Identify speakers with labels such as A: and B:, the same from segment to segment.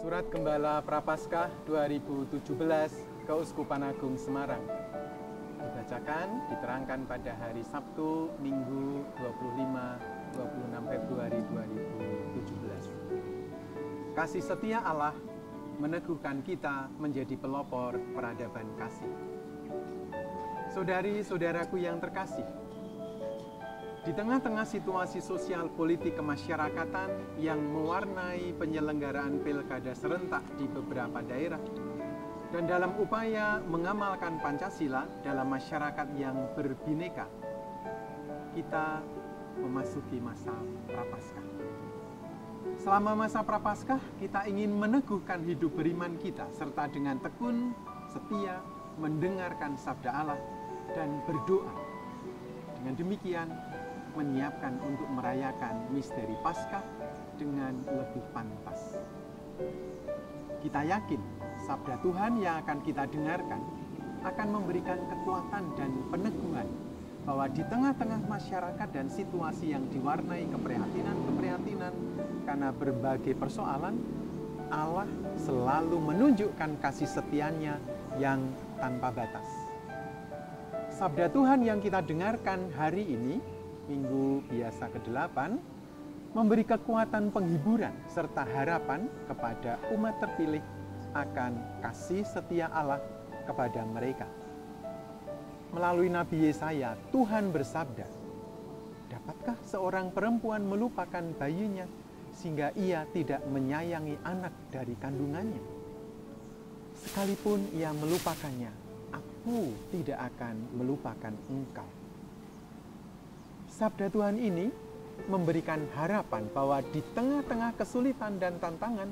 A: Surat Gembala Prapaskah 2017 Keuskupan Agung Semarang dibacakan, diterangkan pada hari Sabtu, Minggu 26 Februari 2017. Kasih setia Allah meneguhkan kita menjadi pelopor peradaban kasih. Saudari-saudaraku yang terkasih, di tengah-tengah situasi sosial politik kemasyarakatan yang mewarnai penyelenggaraan pilkada serentak di beberapa daerah, dan dalam upaya mengamalkan Pancasila dalam masyarakat yang berbineka, kita memasuki masa Prapaskah. Selama masa Prapaskah, kita ingin meneguhkan hidup beriman kita, serta dengan tekun, setia, mendengarkan sabda Allah, dan berdoa. Dengan demikian, menyiapkan untuk merayakan misteri Paskah dengan lebih pantas. Kita yakin sabda Tuhan yang akan kita dengarkan akan memberikan kekuatan dan peneguhan bahwa di tengah-tengah masyarakat dan situasi yang diwarnai keprihatinan karena berbagai persoalan, Allah selalu menunjukkan kasih setianya yang tanpa batas. Sabda Tuhan yang kita dengarkan hari ini, Minggu biasa ke-8, memberi kekuatan penghiburan serta harapan kepada umat terpilih akan kasih setia Allah kepada mereka. Melalui Nabi Yesaya, Tuhan bersabda, "Dapatkah seorang perempuan melupakan bayinya sehingga ia tidak menyayangi anak dari kandungannya? Sekalipun ia melupakannya, Aku tidak akan melupakan engkau." Sabda Tuhan ini memberikan harapan bahwa di tengah-tengah kesulitan dan tantangan,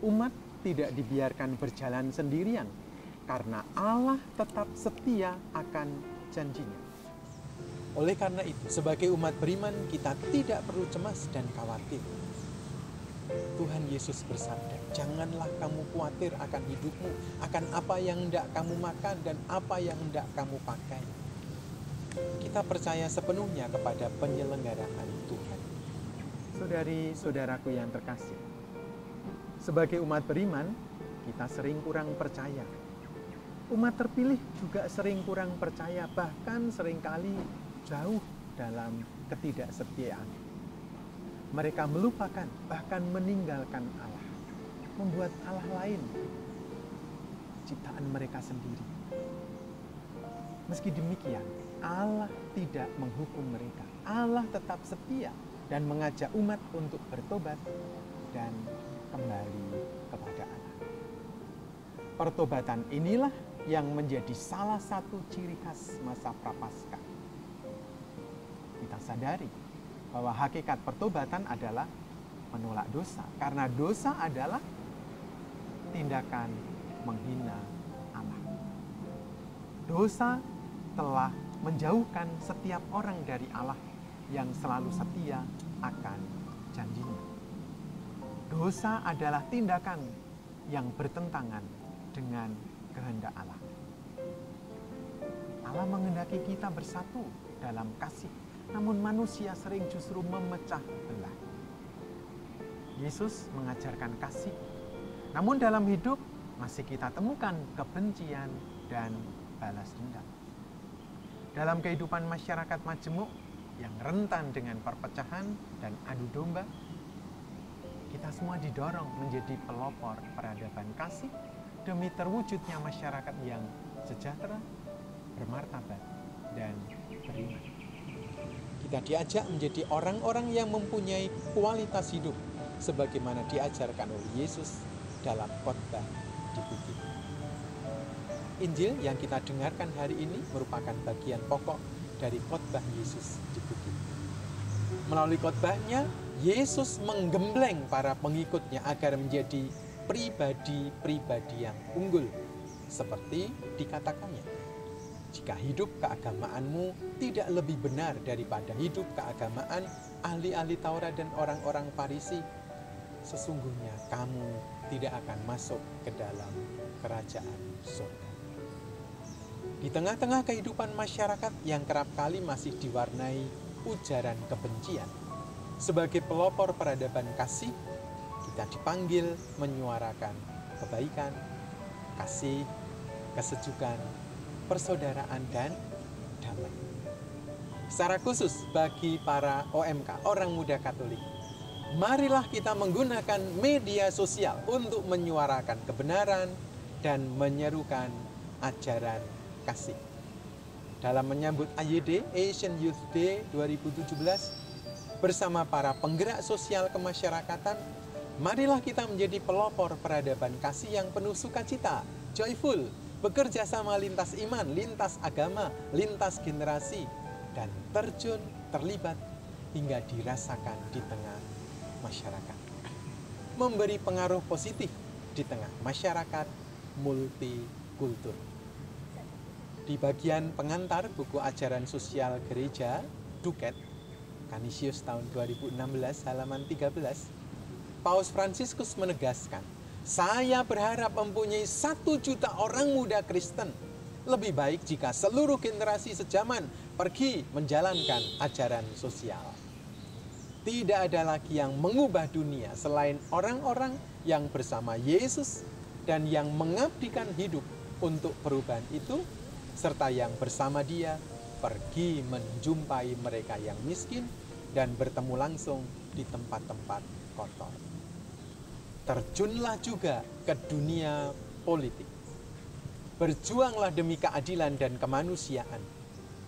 A: umat tidak dibiarkan berjalan sendirian, karena Allah tetap setia akan janjinya. Oleh karena itu, sebagai umat beriman, kita tidak perlu cemas dan khawatir. Tuhan Yesus bersabda, "Janganlah kamu khawatir akan hidupmu, akan apa yang hendak kamu makan dan apa yang hendak kamu pakai." Kita percaya sepenuhnya kepada penyelenggaraan Tuhan. Saudari-saudaraku yang terkasih, sebagai umat beriman, kita sering kurang percaya. Umat terpilih juga sering kurang percaya, bahkan seringkali jauh dalam ketidaksetiaan. Mereka melupakan, bahkan meninggalkan Allah, membuat Allah lain, ciptaan mereka sendiri. Meski demikian, Allah tidak menghukum mereka. Allah tetap setia dan mengajak umat untuk bertobat dan kembali kepada Allah. Pertobatan inilah yang menjadi salah satu ciri khas masa Prapaskah. Kita sadari bahwa hakikat pertobatan adalah menolak dosa, karena dosa adalah tindakan menghina Allah. Dosa telah menjauhkan setiap orang dari Allah yang selalu setia akan janjinya. Dosa adalah tindakan yang bertentangan dengan kehendak Allah. Allah menghendaki kita bersatu dalam kasih, namun manusia sering justru memecah belah. Yesus mengajarkan kasih, namun dalam hidup masih kita temukan kebencian dan balas dendam. Dalam kehidupan masyarakat majemuk yang rentan dengan perpecahan dan adu domba, kita semua didorong menjadi pelopor peradaban kasih demi terwujudnya masyarakat yang sejahtera, bermartabat, dan beriman. Kita diajak menjadi orang-orang yang mempunyai kualitas hidup sebagaimana diajarkan oleh Yesus dalam khotbah di bukit. Injil yang kita dengarkan hari ini merupakan bagian pokok dari khotbah Yesus di bukit. Melalui khotbahnya, Yesus menggembleng para pengikutnya agar menjadi pribadi-pribadi yang unggul. Seperti dikatakannya, "Jika hidup keagamaanmu tidak lebih benar daripada hidup keagamaan ahli-ahli Taurat dan orang-orang Farisi, sesungguhnya kamu tidak akan masuk ke dalam kerajaan surga." Di tengah-tengah kehidupan masyarakat yang kerap kali masih diwarnai ujaran kebencian, sebagai pelopor peradaban kasih, Kita dipanggil menyuarakan kebaikan, kasih, kesejukan, persaudaraan, dan damai. Secara khusus bagi para OMK, orang muda Katolik, marilah kita menggunakan media sosial untuk menyuarakan kebenaran dan menyerukan ajaran kasih. Dalam menyambut AYD, Asian Youth Day 2017, bersama para penggerak sosial kemasyarakatan, marilah kita menjadi pelopor peradaban kasih yang penuh sukacita, joyful, bekerja sama lintas iman, lintas agama, lintas generasi, dan terjun, terlibat, hingga dirasakan di tengah masyarakat. Memberi pengaruh positif di tengah masyarakat multikultur. Di bagian pengantar buku ajaran sosial gereja, Duket, Canisius tahun 2016, halaman 13, Paus Fransiskus menegaskan, saya berharap mempunyai 1 juta orang muda Kristen. Lebih baik jika seluruh generasi sejaman pergi menjalankan ajaran sosial. Tidak ada lagi yang mengubah dunia selain orang-orang yang bersama Yesus dan yang mengabdikan hidup untuk perubahan itu, serta yang bersama Dia pergi menjumpai mereka yang miskin dan bertemu langsung di tempat-tempat kotor. Terjunlah juga ke dunia politik. Berjuanglah demi keadilan dan kemanusiaan,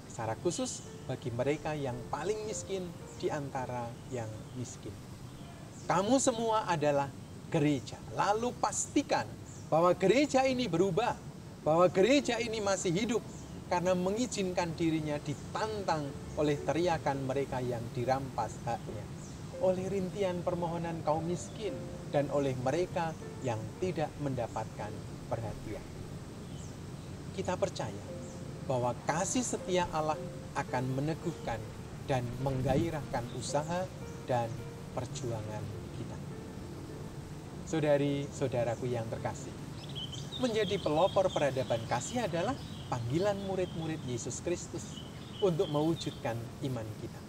A: secara khusus bagi mereka yang paling miskin di antara yang miskin. Kamu semua adalah gereja. Lalu pastikan bahwa gereja ini berubah, bahwa gereja ini masih hidup karena mengizinkan dirinya ditantang oleh teriakan mereka yang dirampas haknya, oleh rintihan permohonan kaum miskin, dan oleh mereka yang tidak mendapatkan perhatian. Kita percaya bahwa kasih setia Allah akan meneguhkan dan menggairahkan usaha dan perjuangan kita. Saudari-saudaraku yang terkasih, menjadi pelopor peradaban kasih adalah panggilan murid-murid Yesus Kristus untuk mewujudkan iman kita.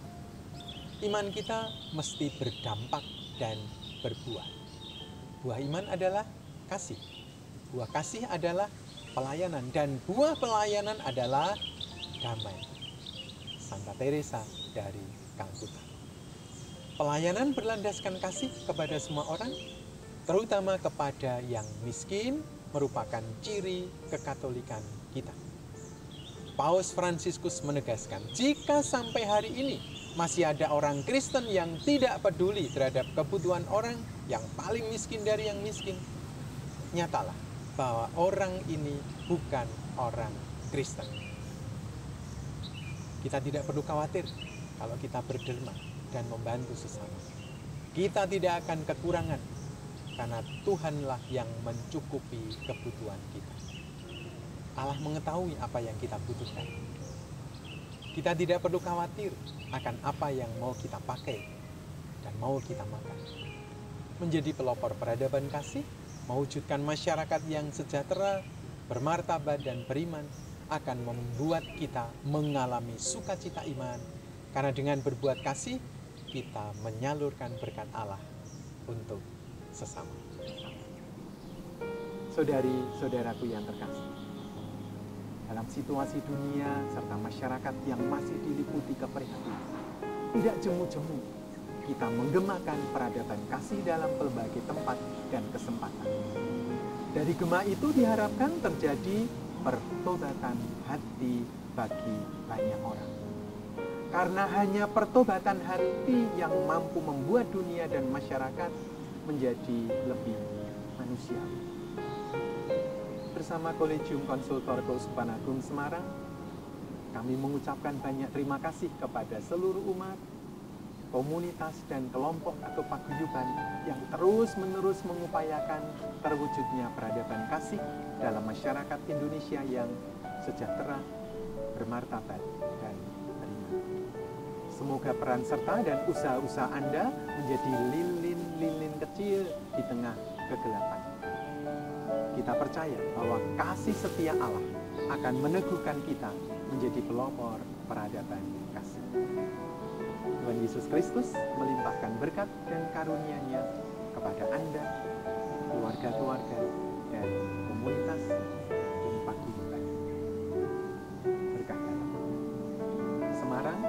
A: Iman kita mesti berdampak dan berbuah. Buah iman adalah kasih. Buah kasih adalah pelayanan, dan buah pelayanan adalah damai. Santa Teresa dari Kalkuta. Pelayanan berlandaskan kasih kepada semua orang, terutama kepada yang miskin, merupakan ciri kekatolikan kita. Paus Fransiskus menegaskan, jika sampai hari ini masih ada orang Kristen yang tidak peduli terhadap kebutuhan orang yang paling miskin dari yang miskin, nyatalah bahwa orang ini bukan orang Kristen. Kita tidak perlu khawatir kalau kita berderma dan membantu sesama. Kita tidak akan kekurangan karena Tuhanlah yang mencukupi kebutuhan kita. Allah mengetahui apa yang kita butuhkan. Kita tidak perlu khawatir akan apa yang mau kita pakai dan mau kita makan. Menjadi pelopor peradaban kasih, mewujudkan masyarakat yang sejahtera, bermartabat dan beriman, akan membuat kita mengalami sukacita iman. Karena dengan berbuat kasih, kita menyalurkan berkat Allah untuk sesama. Saudari-saudaraku yang terkasih, dalam situasi dunia serta masyarakat yang masih diliputi keprihatinan, tidak jemu-jemu kita menggemakan peradaban kasih dalam berbagai tempat dan kesempatan. Dari gema itu diharapkan terjadi pertobatan hati bagi banyak orang. Karena hanya pertobatan hati yang mampu membuat dunia dan masyarakat menjadi lebih manusiawi. Bersama Kolegium Konsultor Keuskupan Agung Semarang, kami mengucapkan banyak terima kasih kepada seluruh umat, komunitas dan kelompok atau paguyuban yang terus-menerus mengupayakan terwujudnya peradaban kasih dalam masyarakat Indonesia yang sejahtera, bermartabat, dan beriman. Semoga peran serta dan usaha-usaha Anda menjadi lilin-lilin kecil di tengah kegelapan. Kita percaya bahwa kasih setia Allah akan meneguhkan kita menjadi pelopor peradaban kasih. Tuhan Yesus Kristus melimpahkan berkat dan karunia-Nya kepada Anda keluarga, dan komunitas dan paguyuban. Berkah dalam. Semarang,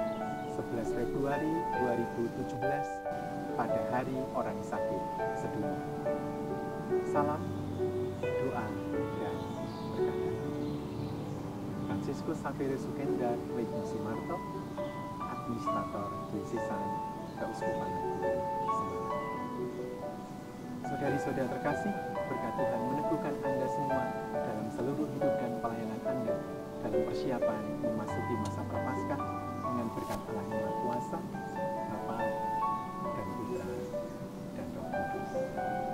A: 11 Februari 2017, pada Hari Orang Sakit Sedunia. Salam, doa, dan berkah dalam. Fransiskus Xavierus Sukendar Widmo Sumarto, Administrator Diocesan Keuskupan Agung Semarang. Saudari-saudara terkasih, berkat Tuhan meneguhkan Anda semua dalam seluruh hidup dan pelayanan Anda dalam persiapan memasuki masa Prapaskah dengan berkat Allah yang Maha Kuasa, Bapa dan Putra dan Roh Kudus.